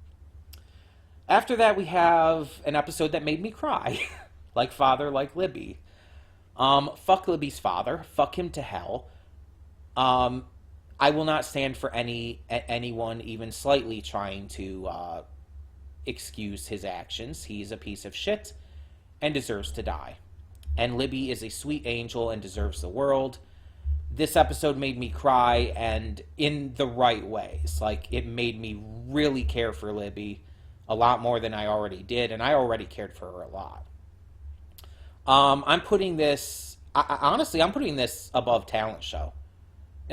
After that, we have an episode that made me cry, like Father, like Libby. Fuck Libby's father. Fuck him to hell. Um, I will not stand for anyone even slightly trying to excuse his actions. He's a piece of shit and deserves to die. And Libby is a sweet angel and deserves the world. This episode made me cry, and in the right ways. Like, it made me really care for Libby a lot more than I already did, and I already cared for her a lot. I'm putting this, honestly, I'm putting this above Talent Show.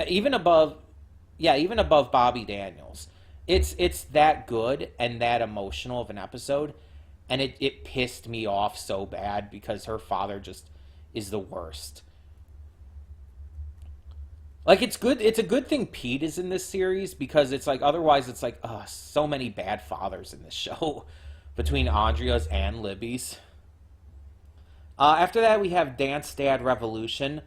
Even above, yeah, even above Bobby Daniels. It's that good and that emotional of an episode, and it pissed me off so bad because her father just is the worst. Like, it's a good thing Pete is in this series, because it's like, otherwise it's like, so many bad fathers in this show between Andrea's and Libby's. After that, we have Dance Dad Revolution.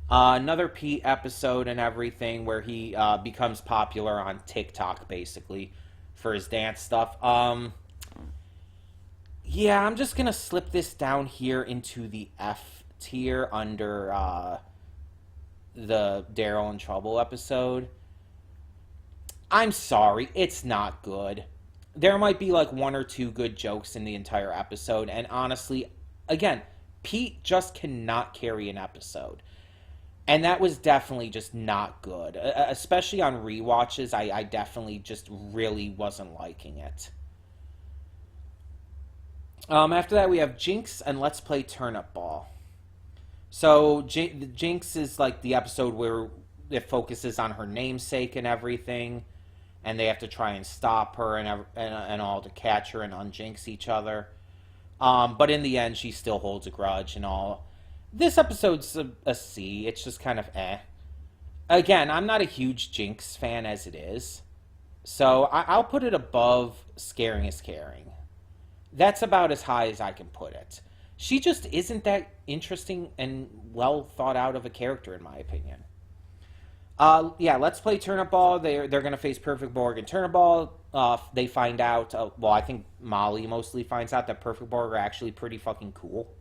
Another Pete episode and everything where he becomes popular on TikTok, basically, for his dance stuff. Yeah, I'm just going to slip this down here into the F tier under the Daryl in Trouble episode. I'm sorry, it's not good. There might be like one or two good jokes in the entire episode, and honestly, again, Pete just cannot carry an episode. And that was definitely just not good. Especially on rewatches, I definitely just really wasn't liking it. After that, we have Jinx and Let's Play Turnip Ball. So, Jinx is like the episode where it focuses on her namesake and everything, and they have to try and stop her and all to catch her and unjinx each other. But in the end, she still holds a grudge and all. This episode's a C. It's just kind of eh. Again, I'm not a huge Jinx fan as it is, so I'll put it above Scaring is Caring. That's about as high as I can put it. She just isn't that interesting and well thought out of a character, in my opinion. Yeah, Let's Play Turnip Ball. They're going to face Perfect Borg and Turnip Ball. They find out, well, I think Molly mostly finds out that Perfect Borg are actually pretty fucking cool.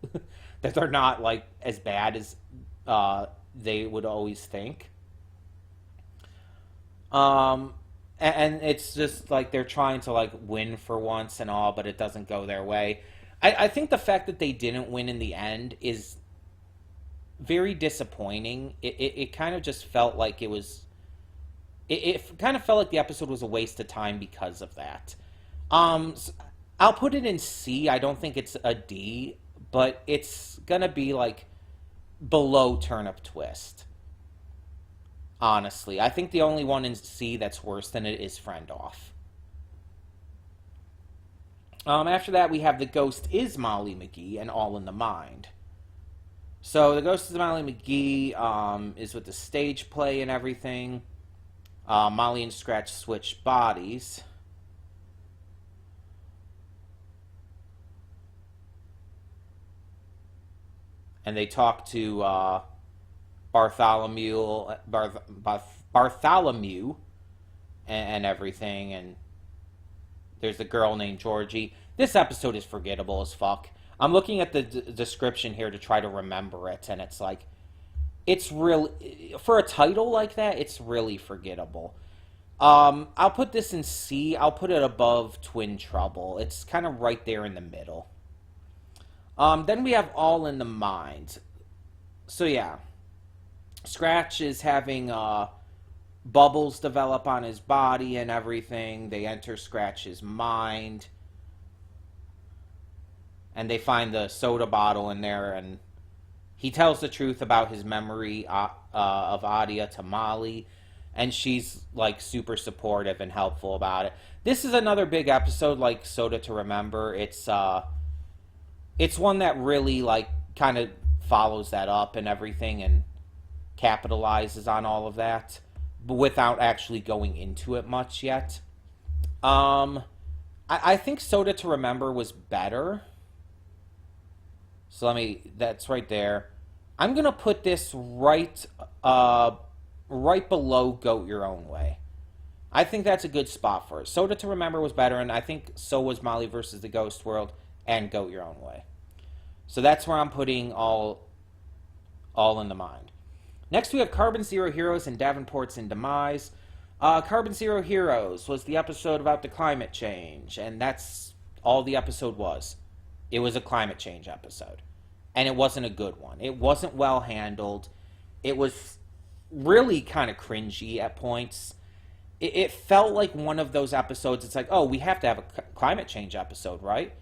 That they're not, like, as bad as they would always think. And it's just, like, they're trying to, like, win for once and all, but it doesn't go their way. I think the fact that they didn't win in the end is very disappointing. It kind of just felt like it was... It kind of felt like the episode was a waste of time because of that. I'll put it in C. I don't think it's a D, but it's gonna be like below Turnip Twist. Honestly, I think the only one in C that's worse than it is Friend Off. After that, we have The Ghost is Molly McGee and All in the Mind. So The Ghost is Molly McGee is with the stage play and everything. Molly and Scratch switch bodies. And they talk to Bartholomew and everything. And there's a girl named Georgie. This episode is forgettable as fuck. I'm looking at the description here to try to remember it, and it's like, it's really, for a title like that, it's really forgettable. I'll put this in C. I'll put it above Twin Trouble. It's kind of right there in the middle. Then we have All in the Mind. So yeah, Scratch is having bubbles develop on his body and everything. They enter Scratch's mind. And they find the soda bottle in there, and he tells the truth about his memory of Adia to Molly, and she's like super supportive and helpful about it. This is another big episode, like Soda to Remember. It's one that really like kind of follows that up and everything, and capitalizes on all of that, but without actually going into it much yet. I think Soda to Remember was better. So that's right there. I'm gonna put this right below Goat Your Own Way. I think that's a good spot for it. Soda to Remember was better, and I think so was Molly versus the Ghost World and Goat Your Own Way. So that's where I'm putting all in the mind. Next, we have Carbon Zero Heroes and Davenport's in Demise. Carbon Zero Heroes was the episode about the climate change, and that's all the episode was. It was a climate change episode, and it wasn't a good one. It wasn't well handled. It was really kind of cringy at points. It felt like one of those episodes. It's like, oh, we have to have a climate change episode, right?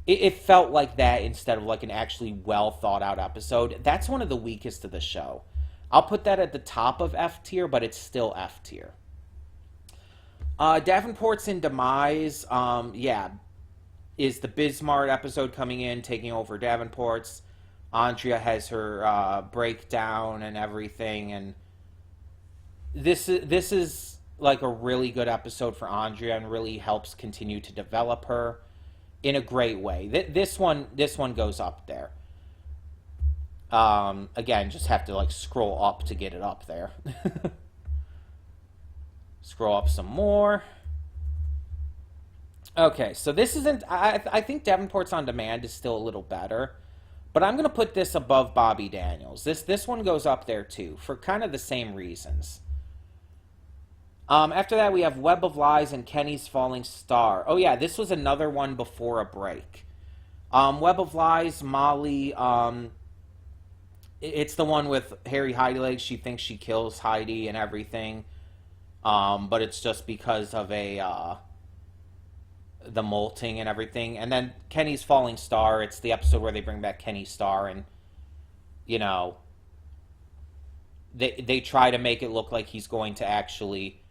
It felt like that instead of like an actually well thought out episode. That's one of the weakest of the show. I'll put that at the top of F tier, but it's still F tier. Davenport's in Demise, is the Bismarck episode coming in, taking over Davenport's. Andrea has her breakdown and everything, and this is like a really good episode for Andrea and really helps continue to develop her in a great way. This one goes up there. Again, just have to like scroll up to get it up there. Scroll up some more. Okay, so this isn't... I think Davenport's on Demand is still a little better, but I'm going to put this above Bobby Daniels. This one goes up there too, for kind of the same reasons. After that, we have Web of Lies and Kenny's Falling Star. Oh yeah, this was another one before a break. Web of Lies, Molly... it's the one with Harry Heidi Legs. She thinks she kills Heidi and everything. But it's just because of the molting and everything. And then Kenny's Falling Star, it's the episode where they bring back Kenny Star and, you know, they try to make it look like he's going to actually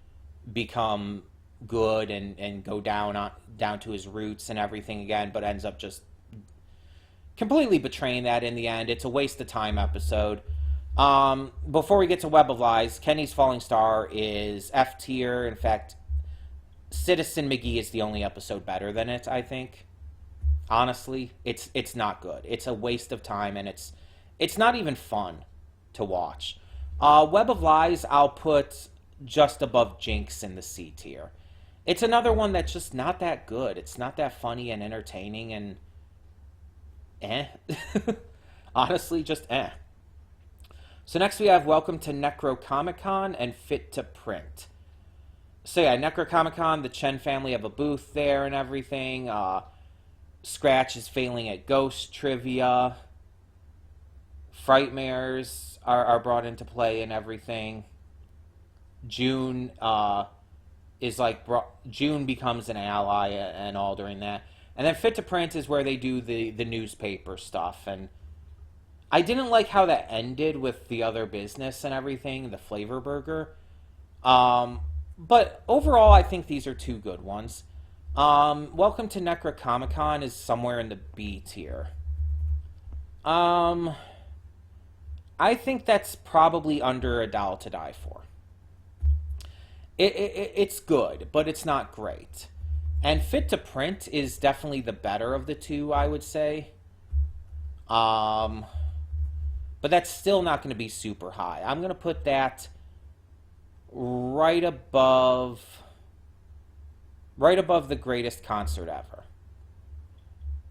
become good and go down to his roots and everything again, but ends up just completely betraying that in the end. It's a waste of time episode. Before we get to Web of Lies, Kenny's Falling Star is F tier. In fact, Citizen McGee is the only episode better than it, I think. Honestly, it's not good. It's a waste of time, and it's not even fun to watch. Web of Lies, I'll put just above Jinx in the C tier. It's another one that's just not that good. It's not that funny and entertaining, and honestly, just So next we have Welcome to Necrocomic-Con and Fit to Print. So yeah, Necrocomic-Con, the Chen family have a booth there and everything. Scratch is failing at ghost trivia. Frightmares are brought into play and everything. June June becomes an ally and all during that. And then Fit to Print is where they do the newspaper stuff. And I didn't like how that ended with the other business and everything, the Flavor Burger. But overall, I think these are two good ones. Welcome to Necrocomic-Con is somewhere in the B tier. I think that's probably under A Doll to Die For. It's good, but it's not great. And Fit to Print is definitely the better of the two, I would say. But that's still not going to be super high. I'm going to put that right above The Greatest Concert Ever.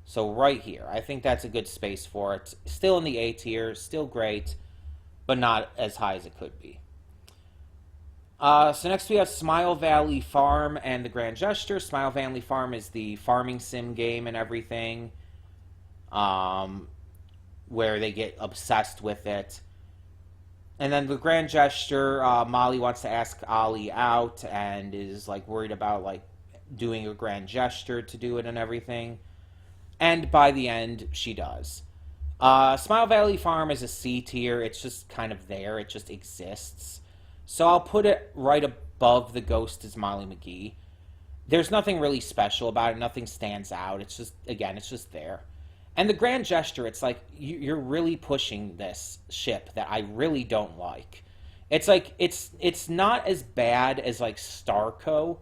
So right here. I think that's a good space for it. Still in the A tier, still great, but not as high as it could be. So next we have Smile Valley Farm and The Grand Gesture. Smile Valley Farm is the farming sim game and everything, where they get obsessed with it. And then The Grand Gesture, Molly wants to ask Ollie out and is like worried about like doing a grand gesture to do it and everything. And by the end, she does. Smile Valley Farm is a C tier. It's just kind of there. It just exists. So I'll put it right above The Ghost is Molly McGee. There's nothing really special about it. Nothing stands out. It's just, again, it's just there. And the grand gesture, it's like you're really pushing this ship that I really don't like. It's like it's not as bad as like Starco,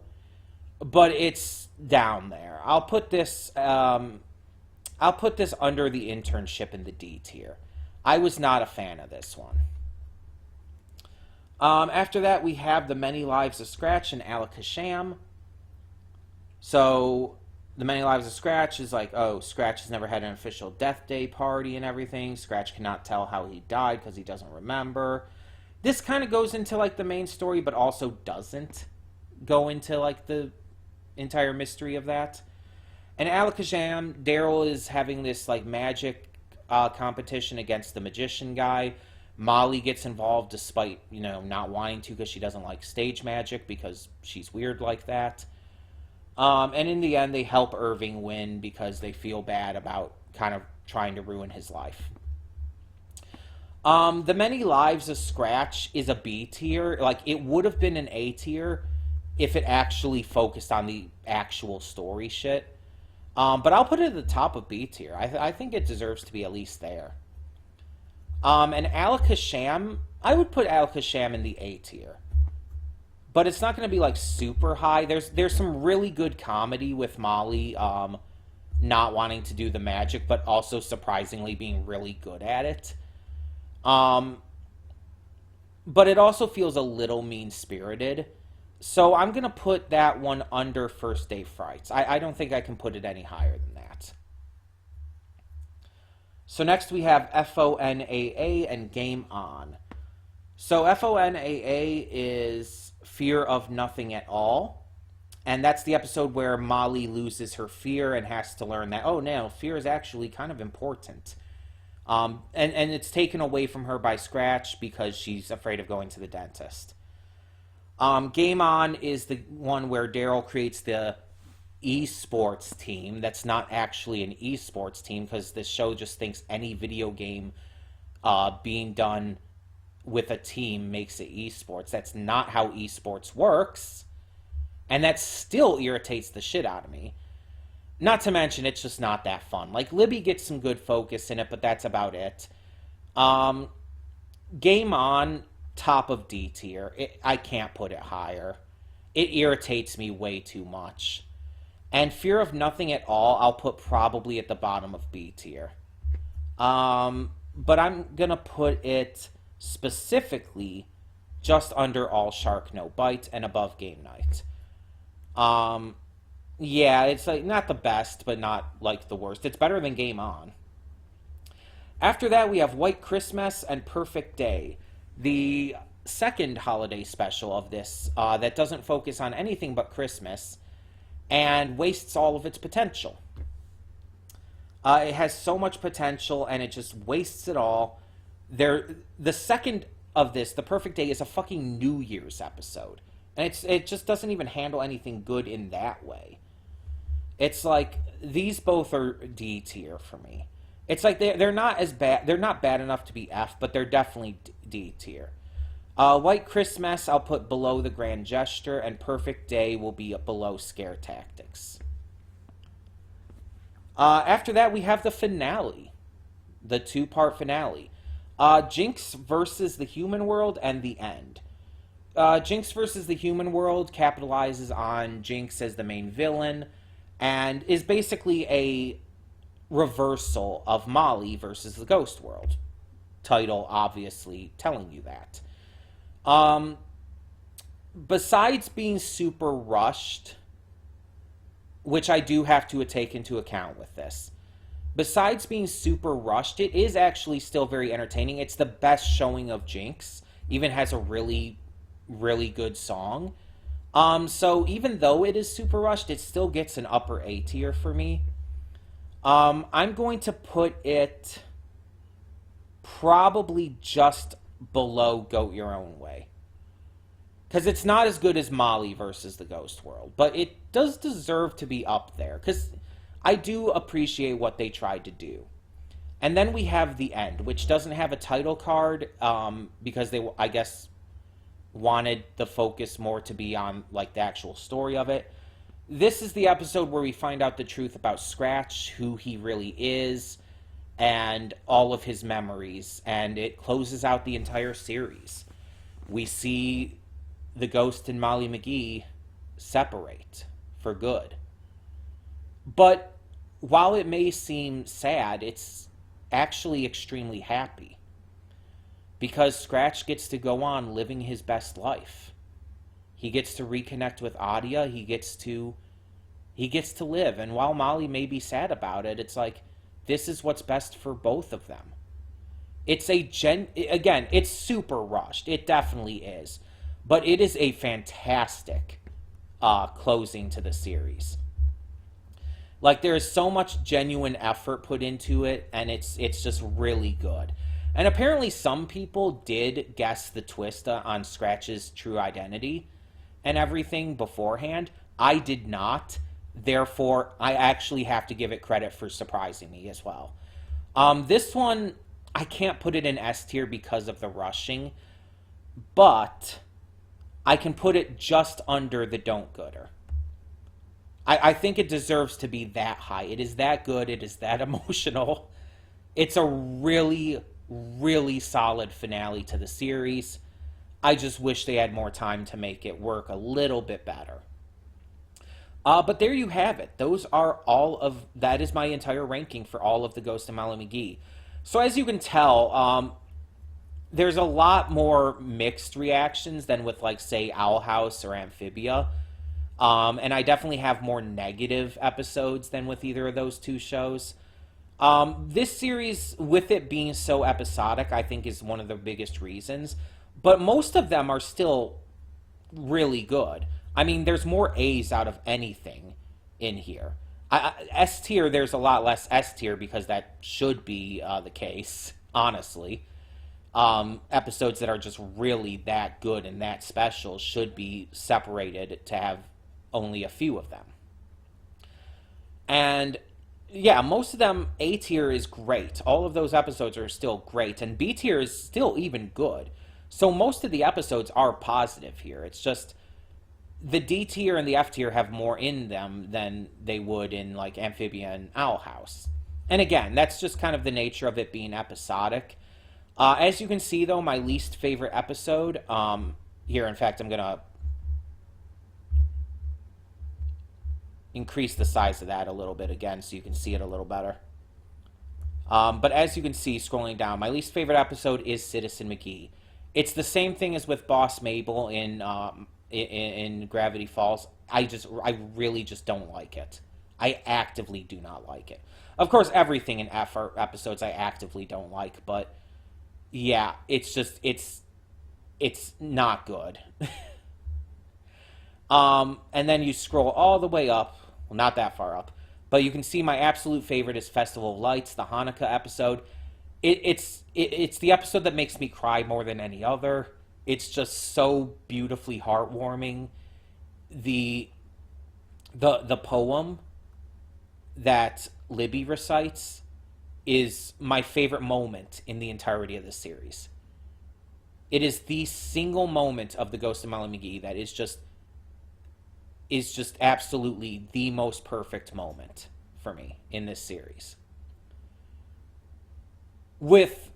but it's down there. I'll put this under the internship in the D tier. I was not a fan of this one. After that, we have The Many Lives of Scratch and Alakasham. So, The Many Lives of Scratch is like, oh, Scratch has never had an official death day party and everything. Scratch cannot tell how he died because he doesn't remember. This kind of goes into like the main story, but also doesn't go into like the entire mystery of that. And Alakasham, Daryl is having this like magic competition against the magician guy. Molly gets involved despite, not wanting to because she doesn't like stage magic because she's weird like that. And in the end, they help Irving win because they feel bad about kind of trying to ruin his life. The Many Lives of Scratch is a B tier. Like, it would have been an A tier if it actually focused on the actual story shit. But I'll put it at the top of B tier. I think it deserves to be at least there. And Alakasham, I would put Alakasham in the A tier. But it's not going to be like super high. There's some really good comedy with Molly not wanting to do the magic, but also surprisingly being really good at it. But it also feels a little mean-spirited. So I'm going to put that one under First Day Frights. I don't think I can put it any higher than that. So next we have FONAA and Game On. So FONAA is Fear of Nothing at All. And that's the episode where Molly loses her fear and has to learn that, oh no, fear is actually kind of important. And it's taken away from her by Scratch because she's afraid of going to the dentist. Game On is the one where Daryl creates the esports team that's not actually an esports team because this show just thinks any video game being done with a team makes it esports. That's not how esports works. And that still irritates the shit out of me. Not to mention, it's just not that fun. Like, Libby gets some good focus in it, but that's about it. Game On, top of D tier. I can't put it higher. It irritates me way too much. And Fear of Nothing at All, I'll put probably at the bottom of B tier. But I'm going to put it specifically just under All Shark No Bite and above Game Night. Yeah, it's like not the best, but not like the worst. It's better than Game On. After that, we have White Christmas and Perfect Day, the second holiday special of this that doesn't focus on anything but Christmas and wastes all of its potential. It has so much potential and it just wastes it all. The second of this, the Perfect Day, is a fucking New Year's episode. And it just doesn't even handle anything good in that way. It's like, these both are D tier for me. It's like they're not as bad. They're not bad enough to be F, but they're definitely D tier. White Christmas, I'll put below The Grand Gesture, and Perfect Day will be below Scare Tactics. After that, we have the finale. The two-part finale. Jinx versus the human world and the end. Jinx versus the human world capitalizes on Jinx as the main villain and is basically a reversal of Molly versus the ghost world. Title obviously telling you that. Besides being super rushed, which I do have to take into account with this, besides being super rushed, it is actually still very entertaining. It's the best showing of Jinx. Even has a really good song. So even though it is super rushed, it still gets an upper A tier for me. I'm going to put it probably just below Go Your Own Way. Because it's not as good as Molly versus the Ghost World. But it does deserve to be up there. Because I do appreciate what they tried to do. And then we have the end, which doesn't have a title card. Because they, I guess, wanted the focus more to be on like the actual story of it. This is the episode where we find out the truth about Scratch, who he really is. and all of his memories, and it closes out the entire series. We see the Ghost and Molly McGee separate for good. But while it may seem sad, it's actually extremely happy. Because Scratch gets to go on living his best life. He gets to reconnect with Adia. He gets to live. And while Molly may be sad about it, it's like, this is what's best for both of them. It's again, it's super rushed. It definitely is. But it is a fantastic closing to the series. Like, there is so much genuine effort put into it, and it's just really good. And apparently some people did guess the twist on Scratch's true identity and everything beforehand. I did not. Therefore, I actually have to give it credit for surprising me as well. This one, I can't put it in S tier because of the rushing, but I can put it just under the Don't Gooder. I think it deserves to be that high. It is that good. It is that emotional. It's a really, really solid finale to the series. I just wish they had more time to make it work a little bit better. But there you have it. That is my entire ranking for all of the Ghost and Molly McGee. So as you can tell, there's a lot more mixed reactions than with, like, say, Owl House or Amphibia. And I definitely have more negative episodes than with either of those two shows. This series, with it being so episodic, I think is one of the biggest reasons. But most of them are still really good. I mean, there's more A's out of anything in here. S tier, there's a lot less S tier because that should be the case, honestly. Episodes that are just really that good and that special should be separated to have only a few of them. And yeah, most of them, A tier is great. All of those episodes are still great, and B tier is still even good. So most of the episodes are positive here. It's just the D tier and the F tier have more in them than they would in, like, Amphibia and Owl House. And again, that's just kind of the nature of it being episodic. As you can see, though, my least favorite episode, here, in fact, I'm going to increase the size of that a little bit again so you can see it a little better. But as you can see, scrolling down, my least favorite episode is Citizen McGee. It's the same thing as with Boss Mabel in Gravity Falls. I really just don't like it. I actively do not like it. Of course, everything in F are episodes I actively don't like, but yeah, it's not good. And then you scroll all the way up, well, not that far up, but you can see my absolute favorite is Festival of Lights, the Hanukkah episode. It's the episode that makes me cry more than any other. It's just so beautifully heartwarming. The poem that Libby recites is my favorite moment in the entirety of the series. It is the single moment of the Ghost of Molly McGee that is just absolutely the most perfect moment for me in this series. With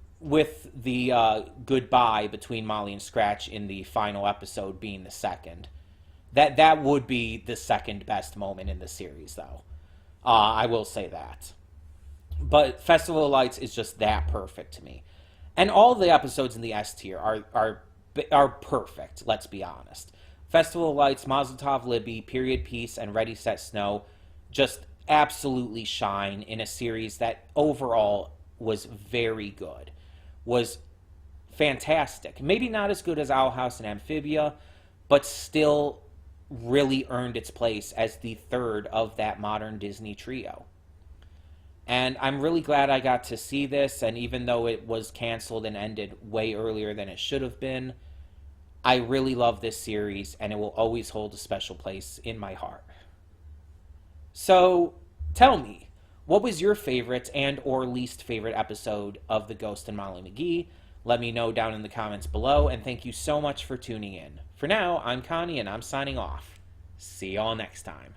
the goodbye between Molly and Scratch in the final episode being the second. That would be the second best moment in the series, though. I will say that. But Festival of Lights is just that perfect to me. And all the episodes in the S tier are perfect, let's be honest. Festival of Lights, Mazel Tov Libby, Period Piece, and Ready Set Snow just absolutely shine in a series that overall was very good. Was fantastic. Maybe not as good as Owl House and Amphibia, but still really earned its place as the third of that modern Disney trio. And I'm really glad I got to see this, and even though it was canceled and ended way earlier than it should have been, I really love this series, and it will always hold a special place in my heart. So, tell me, what was your favorite and or least favorite episode of The Ghost and Molly McGee? Let me know down in the comments below, and thank you so much for tuning in. For now, I'm Connie, and I'm signing off. See y'all next time.